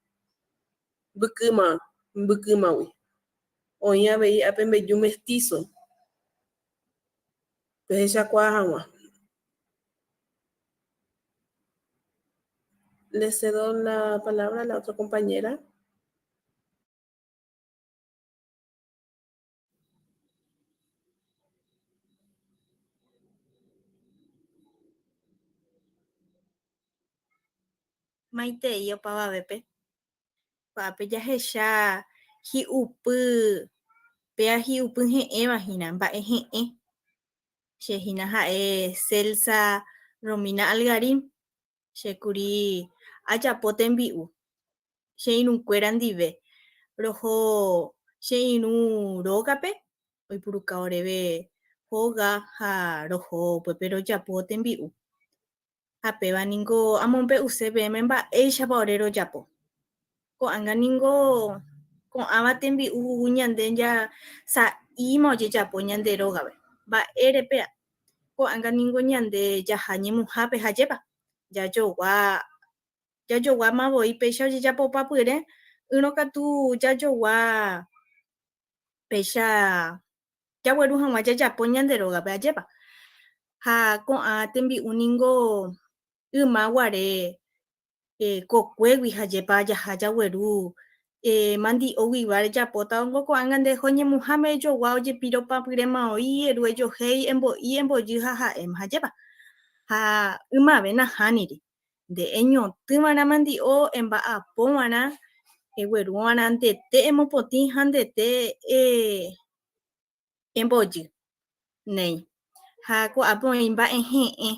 bukuma ui. Oinha veio a pembeju mestizo. Pues Jacuajama. Le cedo la palabra a la otra compañera. maitei opavavépe. Ko'ápe jahecha hi'upy pea hi'upy he'ẽvahína, mba'e he'ẽ. Chehína ha'e Celsa Romina Algarín, chékuri ajapo tembi'u che irũkuéra ndive roho che irũ rógape oipuruka oréve hóga ha roho upépe rojapo tembi'u. Ha péva ningo amombe'use peẽme mba'éichapa ore rojapo. Ko'ág̃a ningo ko'ãva tembi'u ñande sa'íma ojejapo ñande rógape. Mba'érepea. Ko'ág̃a ningo ñande jaha ñemuhápe ha jépa. Jajogua mavoi péicha ojejapo papyre, yrõkatu jajogua péicha jagueru hag̃ua jajapo ñande rógape ajépa. Ha ko'ã tembi'u ningo ymaguare kokuégui ha jépa jaha jagueru mandi'óguiva rejapóta ko'ág̃a nde oñemuháme ejogua ojepírõ papyre maoĩ eru ejohéi embo'i embojy ha ha'éma ha jépa. Ha ymave nahániri. Nde eñotỹva'erã mandi'o emba'apova'erã egueruva'erã ndete emopotĩ ha ndete embojy néi. Ha ko'ápe oĩ mba'e he'ẽ.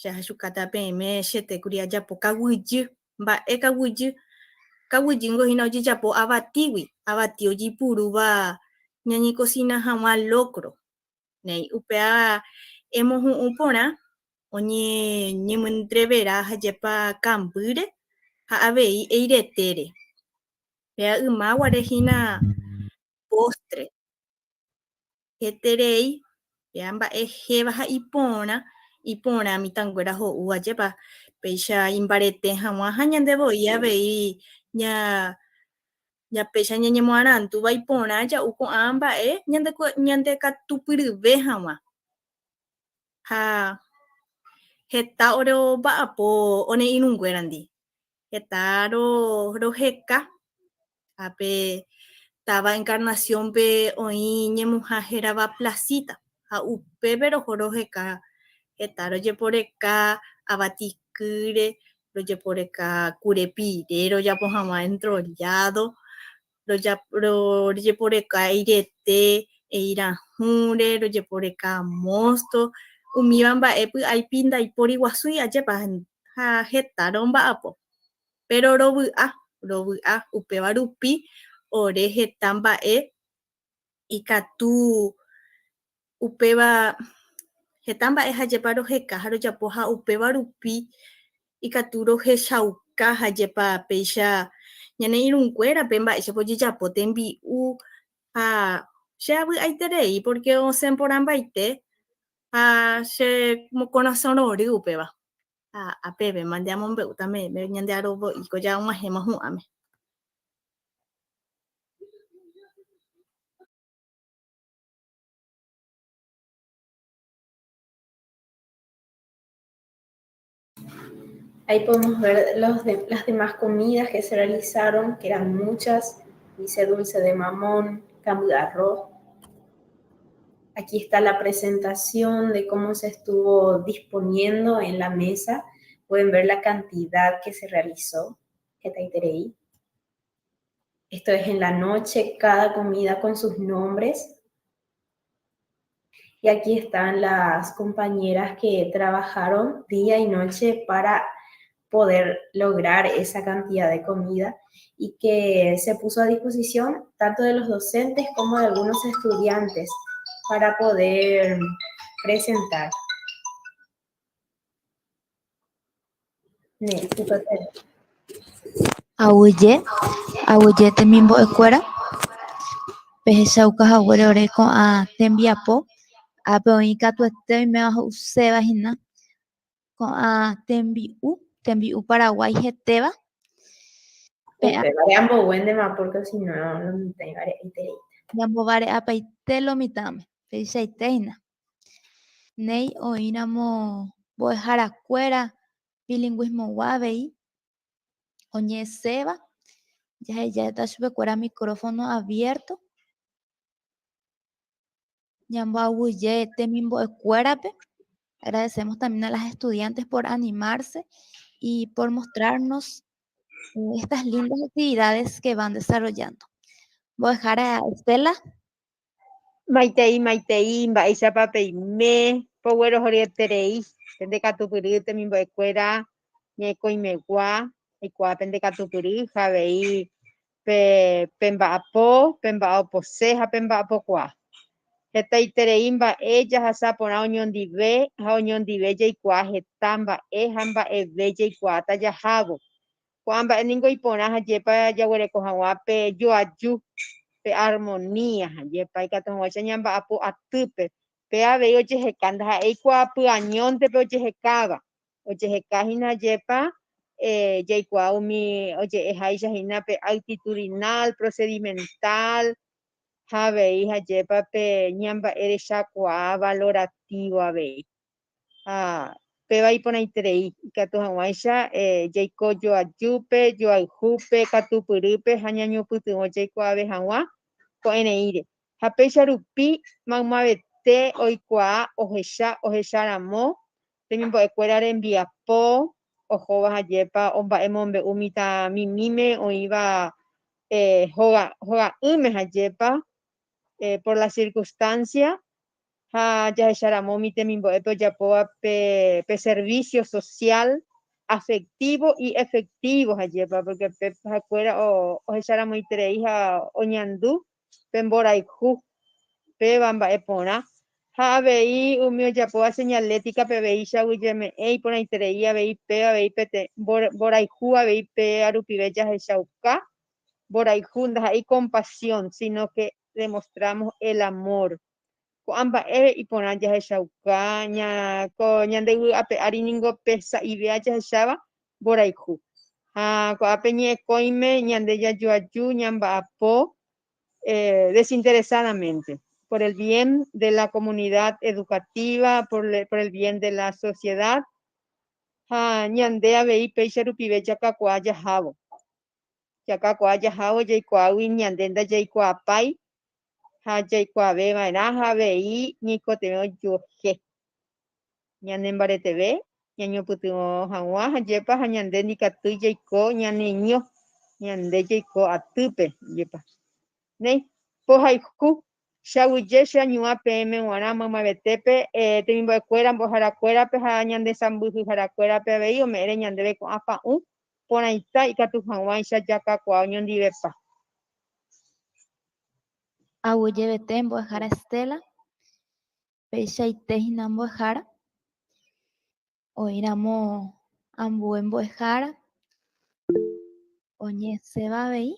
Jahachukáta peẽme chetékuri ajapo kaguýjy, mba'e kaguýjy. Kaguýjýngohína ojejapo avatígui. Avati ojeipurúva ñañecocina hag̃ua locro. Néi upéva emohu'ũ porã oñeñemyndrevera ha jépa kambýre ha avei eiretére. Péa ymaguarehína postre. Heterei péa mba'e héva ha iporã mitãnguéra ho'u ajépa péicha imbarete hag̃ua ha ñande voi avei péicha ñañemoarandúva iporã ja'u ko'ã mba'e ñande katupyryve hag̃ua. Ha heta mba'apo ore irũnguérandi. Heta roheka. Ápe táva Encarnaciónpe oĩ ñemuhã hérava Placita. Ha upépe roho roheka heta rojeporeka avatikýre, rojeporeka kurepire rojapo hag̃ua enrollado, rojeporeka eirete, eirahũre, rojeporeka mosto, umíva mba'e py'aipi ndaipóri guasúi ajépa ha heta romba'apo. Pero rovy'a upéva rupi ore heta mba'e ikatu upéva heta mba'e ha jépa roheka ha rojapo ha upéva rupi ikatu rohechauka ha jépa péicha ñane irũnguérape mba'éichapa ojejapo tembi'u ha che avy'aiterei porque osẽporãmbaite ha che corazón rory upéva. Ha apévema nde amombe'úta ñande arovo'i ko ag̃uahẽma hu'ãme. Ahí podemos ver las demás comidas que se realizaron, que eran muchas. Dice dulce de mamón, cambio de arroz. Aquí está la presentación de cómo se estuvo disponiendo en la mesa. Pueden ver la cantidad que se realizó. Esto es en la noche, cada comida con sus nombres. Y aquí están las compañeras que trabajaron día y noche para poder lograr esa cantidad de comida y que se puso a disposición tanto de los docentes como de algunos estudiantes para poder presentar. Aguyé temimbo'ekuéra pehechaukahaguére ore ko'ã tembiapo ápe oĩ katuete oiméva ho'usevahína ko'ã tembi'u Paraguay hetéva. Upévare amboguéndema porque si no, no mitãivare aiterei. Ñambovare'apaite lo mitãme peichaitéhina. Néi oĩramo mbo'eharakuéra bilingüismogua avei oñe'ẽséva jahejáta chupekuéra micrófono abierto. Ñamboaguyé temimbo'ekuérape. Agradecemos también a las estudiantes por animarse y por mostrarnos estas lindas actividades que van desarrollando. Voy a dejar a Estela. Maitei, mba'éichapa peime, poguerohorieterei, pendekatupyry temimbo'ekuéra ñaikõimegua, eikuaa pendekatupyry ha avei pe mba'apo, pe mba'apose ha pe mba'apokuaa. Hetaiterei mba'e jahasa porã oñondive ha oñondive jaikuaa heta mba'e ha mba'eve jaikuaáta jahávo. Ko'ã mba'éniko iporã ha jépa jaguereko hag̃ua pe joaju, pe armonía jepa ikatu hag̃uáicha ñamba'apo atýpe pe avei ojeheka ndaha'éi eikuaa pyañónte pe ojehekáva. Ojehekahína jépa jaikuaa umi oje'eháichahína pe actitudinal, procedimental, ha avei ha jépa pe ñamba'e rechakuaa valorativo avei. Péva iporãiterei ikatu hag̃uáicha jaiko joajúpe, joayhúpe, katupyrýpe ha ñañopytyvõ jaikuaave hag̃ua ko'ẽreíre. Ha péicha rupi maymavete oikuaa ohecharamo temimbo'ekuéra rembiapo ohóva ha jépa omba'emombe'u mitãmimíme oĩva hoga'ỹme ha jépa por la circunstancia ha jahecharamo temimbo'épe ojapóva pe servicio social, afectivo y efectivo ha jépa porque pe hakuéra ohecharamoiterei ha oñandu pe mborayhu péva mba'e porã ha avei umi ojapóva señalética pe avei chaguyjeme'ẽ iporãiterei avei pe avei pe mborayhu avei pe arupive jahechauka mborayhu ndaha'éi compasión sino que demostramos el amor. Ko'ã mba'e iporã jahechauka ko ñandeyguape'ári niko pe sa'ivea jahecháva mborayhu. Ha ko'ápe ñe'ẽkõime ñande jajoaju ñamba'apo desinteresadamente por el bien de la comunidad educativa, por el bien de la sociedad. Ha ñande avei péicha rupive jakakuaa jahávo. Jakakuaa jahávo jaikuaágui ñande ndajaikuaapai ha jaikuaaveva'erã ha avei ñaikotevẽ ojohe. Ñane mbareteve ñañopytyvõ hag̃ua ha jépa ha ñande ndikatúi jaiko ñaneño, ñande jaiko atýpe jépa. Néi pohayhu chaguyje cheañuã peẽme g̃uarã maymavetépe temimbo'ekuéra mboharakuérape ha ñande sãmbyhy harakuérape avei ome'ẽre ñandéve ko'ã pa'ũ porãita ikatu hag̃uáicha jakakuaa oñondivepa. Aguyjevete mbo'ehára Estela. Peichaite mbo'ehára. Oíramo ambue mbo'ehára. Oñesẽva avei.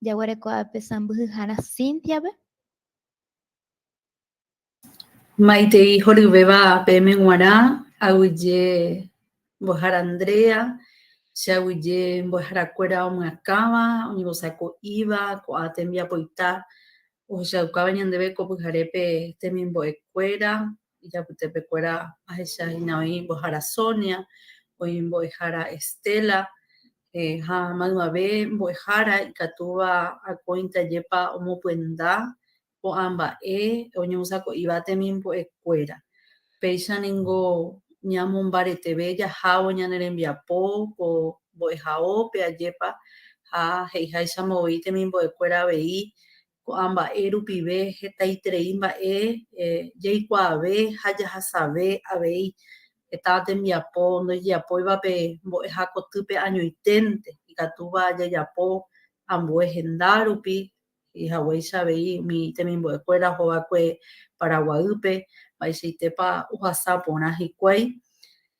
Jaguereko'ápe sãmbyhyhára Cíntiape. Maitei horyvéva peẽme g̃uarã aguyje mbo'ehára Andrea, chaguyje mbo'eharakuéra omyakãva, oñembosako'íva, ko'ã tembiapoita ohechaukáva ñandéve ko pyharépe temimbo'ekuéra, ijapytépekuéra ahechahína oĩ mbo'ehára Sonia, oĩ mbo'ehára Estela, ha maymave mbo'ehára ikatúva akóintajépa omopyenda ko'ã mba'e oñembosako'íva temimbo'ekuéra. Péichaniko ñamombareteve jahávo ñane rembiapo ko mbo'ehaópe ajépa ha he'íhaichamovoi temimbo'ekuéra avei ko'ã mba'e rupive hetaiterei mba'e jaikuaave ha jahasave avei heta tembiapo ndojeapóivape mbo'eha kotýpe añoiténte ikatúva jajapo ambue henda rupi ihaguéicha avei umi temimbo'ekuéra hovakue Paraguaýpe mba'eichaitépa ohasa porã hikuái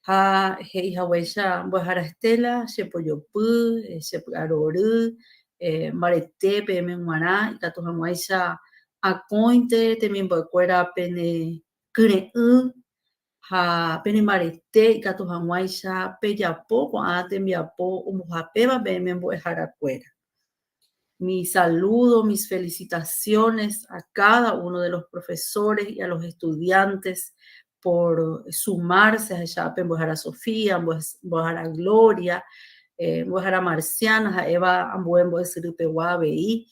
ha he'ihaguéicha mbo'ehára Estela chepojopy, chepy'arory, mbarete peẽme g̃uarã ikatu hag̃uáicha akóinte temimbo'ekuéra pene kyre'ỹ ha pene mbarete ikatu hag̃uáicha pejapo ko'ã tembiapo ombohapéva peẽme mbo'eharakuéra. Mis saludos, mis felicitaciones a cada uno de los profesores y a los estudiantes por sumarse a Chape, mbo'ehára Sofía, mbo'ehára Gloria, mbo'ehára Marciana, a Eva ambue mbo'esyrypegua avei.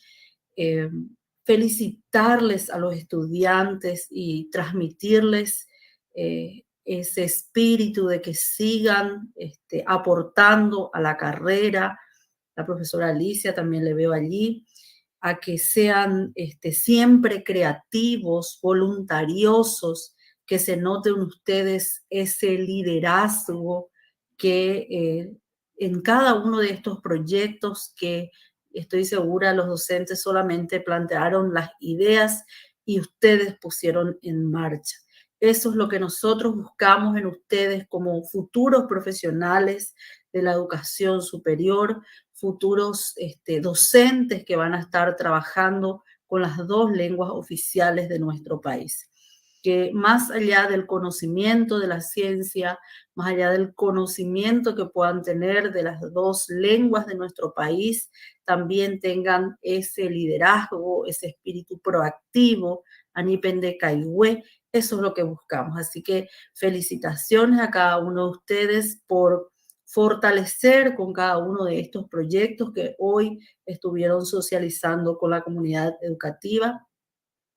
Felicitarles a los estudiantes y transmitirles ese espíritu de que sigan aportando a la carrera. La profesora Alicia también le veo allí, a que sean siempre creativos, voluntariosos, que se noten ustedes ese liderazgo que en cada uno de estos proyectos que estoy segura los docentes solamente plantearon las ideas y ustedes pusieron en marcha. Eso es lo que nosotros buscamos en ustedes como futuros profesionales de la educación superior, futuros docentes que van a estar trabajando con las 2 lenguas oficiales de nuestro país. Que más allá del conocimiento de la ciencia, más allá del conocimiento que puedan tener de las 2 lenguas de nuestro país, también tengan ese liderazgo, ese espíritu proactivo, Anipende Caigüe. Eso es lo que buscamos. Así que felicitaciones a cada uno de ustedes por fortalecer con cada uno de estos proyectos que hoy estuvieron socializando con la comunidad educativa.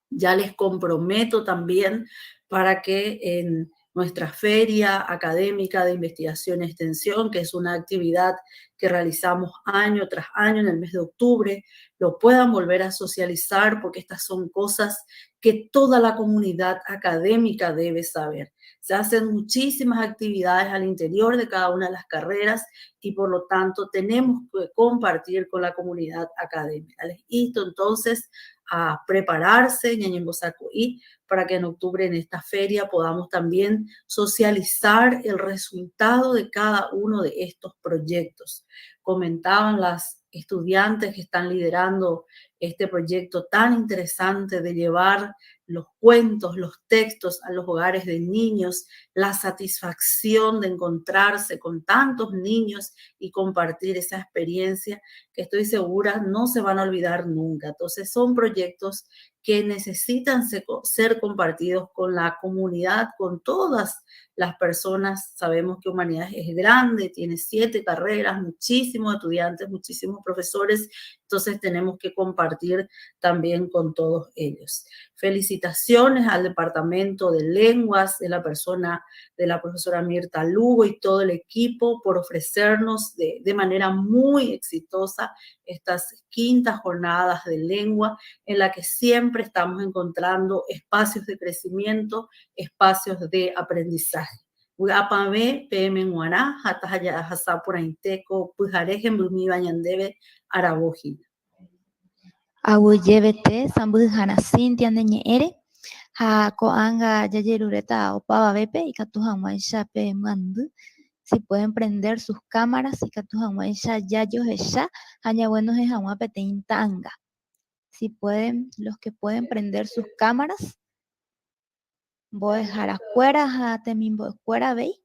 Ya les comprometo también para que en nuestra feria académica de investigación y extensión, que es una actividad que realizamos año tras año en el mes de octubre, lo puedan volver a socializar, porque estas son cosas que toda la comunidad académica debe saber. Se hacen muchísimas actividades al interior de cada una de las carreras y por lo tanto tenemos que compartir con la comunidad académica. Les insto entonces a prepararse, y para que en octubre en esta feria podamos también socializar el resultado de cada uno de estos proyectos. Comentaban las estudiantes que están liderando este proyecto tan interesante de llevar los cuentos, los textos a los hogares de niños, la satisfacción de encontrarse con tantos niños y compartir esa experiencia que estoy segura no se van a olvidar nunca. Entonces son proyectos que necesitan ser compartidos con la comunidad, con todas las personas. Sabemos que Humanidades es grande, tiene 7 carreras, muchísimos estudiantes, muchísimos profesores, entonces tenemos que compartir también con todos ellos. Felicitaciones al Departamento de Lenguas, de la persona de la profesora Mirta Lugo y todo el equipo por ofrecernos de manera muy exitosa estas 5ª jornadas de lengua en la que siempre estamos encontrando espacios de crecimiento, espacios de aprendizaje. Apame PM Muara, Hatahaya Hasapura Inteco, Pujarejem Brumi Bañandebe, Araboji. Awuyebete, Sambuhana Cintia Neñere, Ha Koanga Yayerureta Opava Bepe y Katuhama Shape Mandu. Si pueden prender sus cámaras y Katuhama Yayo Hesha, Haña Buenos Hejama Petein Tanga. Si pueden, los que pueden prender sus cámaras, voy a dejar afuera, a temimbo afuera, ¿veis?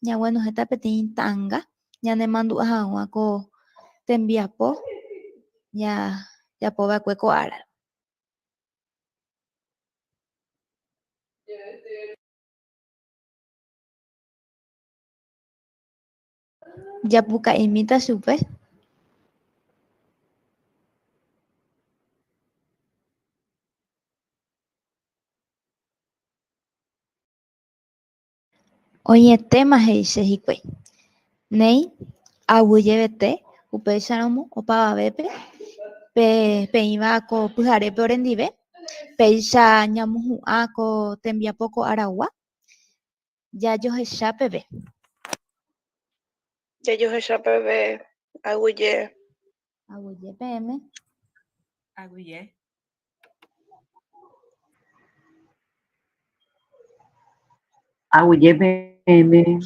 Ya bueno, esta petin tanga, ya ne mandu a ko tembiapo, ya po va cueco ara. Ya puka imita supe. Oye, tema heise hikwe. Nei, awuyebete, upe sharomo, opa bepe, pe iba ko pujare pe orendive, pe isha ñamuhu ko tembiapoko aragua, ya yo hesha pebe. Ya yo hesha pebe, aguye. Aguye PM. Aguye. Aguye PM.